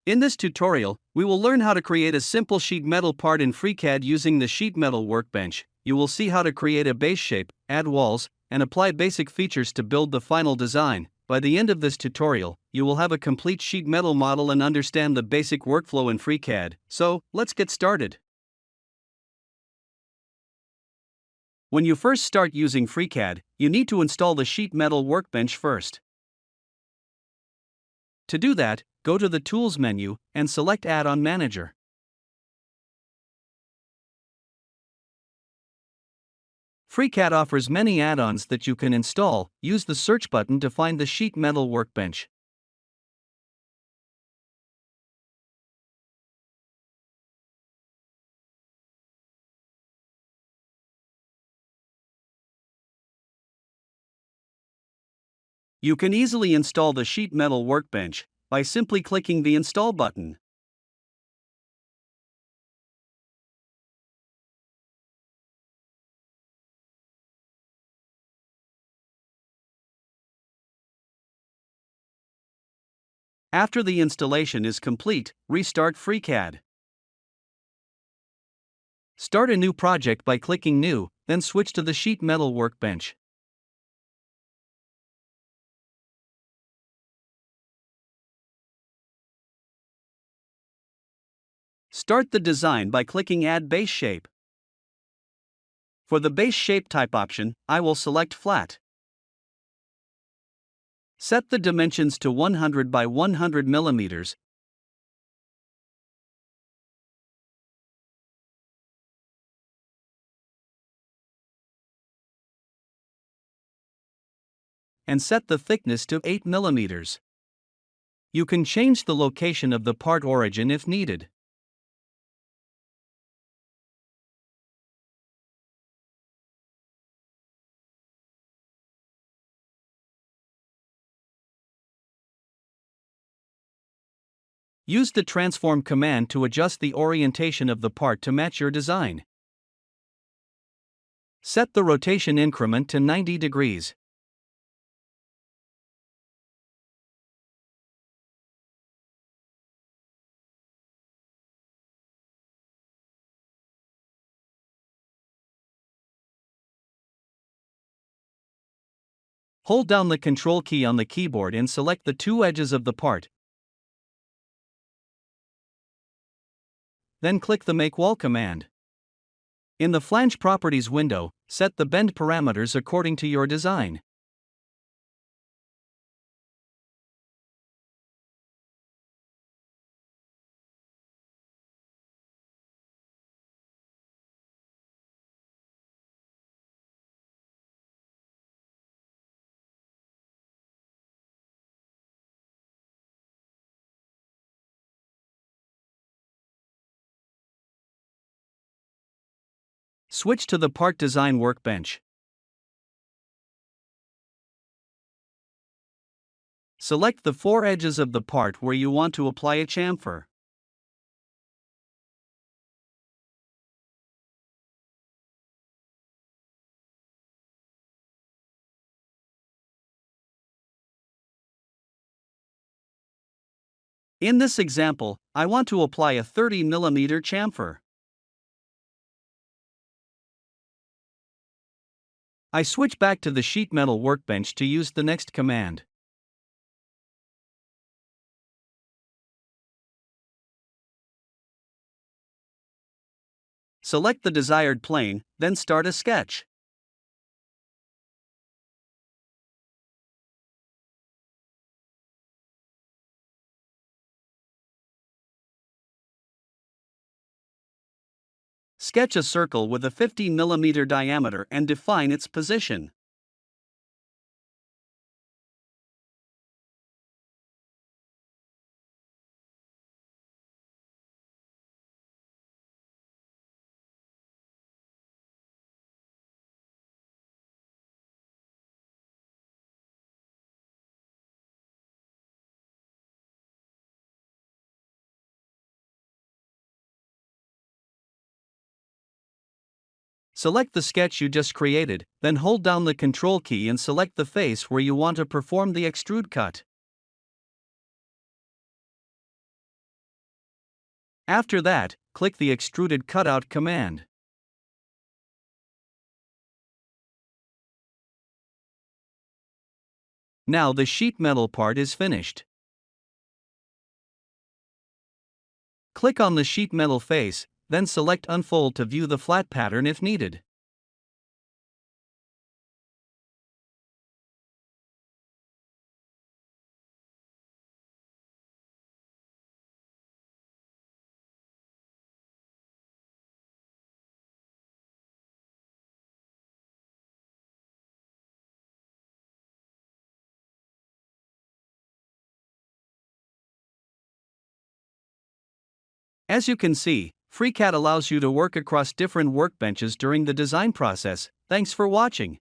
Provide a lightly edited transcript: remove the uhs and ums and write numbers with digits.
In this tutorial, we will learn how to create a simple sheet metal part in FreeCAD using the Sheet Metal Workbench. You will see how to create a base shape, add walls, and apply basic features to build the final design. By the end of this tutorial, you will have a complete sheet metal model and understand the basic workflow in FreeCAD. So, let's get started. When you first start using FreeCAD, you need to install the Sheet Metal Workbench first. To do that, go to the Tools menu and select Addon Manager. FreeCAD offers many add-ons that you can install. Use the search button to find the Sheet Metal Workbench. You can easily install the Sheet Metal Workbench by simply clicking the Install button. After the installation is complete, restart FreeCAD. Start a new project by clicking New, then switch to the Sheet Metal Workbench. Start the design by clicking Add Base Shape. For the base shape type option, I will select Flat. Set the dimensions to 100 by 100 millimeters. And set the thickness to 8 millimeters. You can change the location of the part origin if needed. Use the Transform command to adjust the orientation of the part to match your design. Set the rotation increment to 90 degrees. Hold down the Control key on the keyboard and select the two edges of the part. Then click the Make Wall command. In the Flange Properties window, set the bend parameters according to your design. Switch to the Part Design workbench. Select the four edges of the part where you want to apply a chamfer. In this example, I want to apply a 30 mm chamfer. I switch back to the Sheet Metal Workbench to use the next command. Select the desired plane, then start a sketch. Sketch a circle with a 15 mm diameter and define its position. Select the sketch you just created, then hold down the Control key and select the face where you want to perform the extrude cut. After that, click the Extruded Cutout command. Now the sheet metal part is finished. Click on the sheet metal face, then select Unfold to view the flat pattern if needed. As you can see, FreeCAD allows you to work across different workbenches during the design process. Thanks for watching.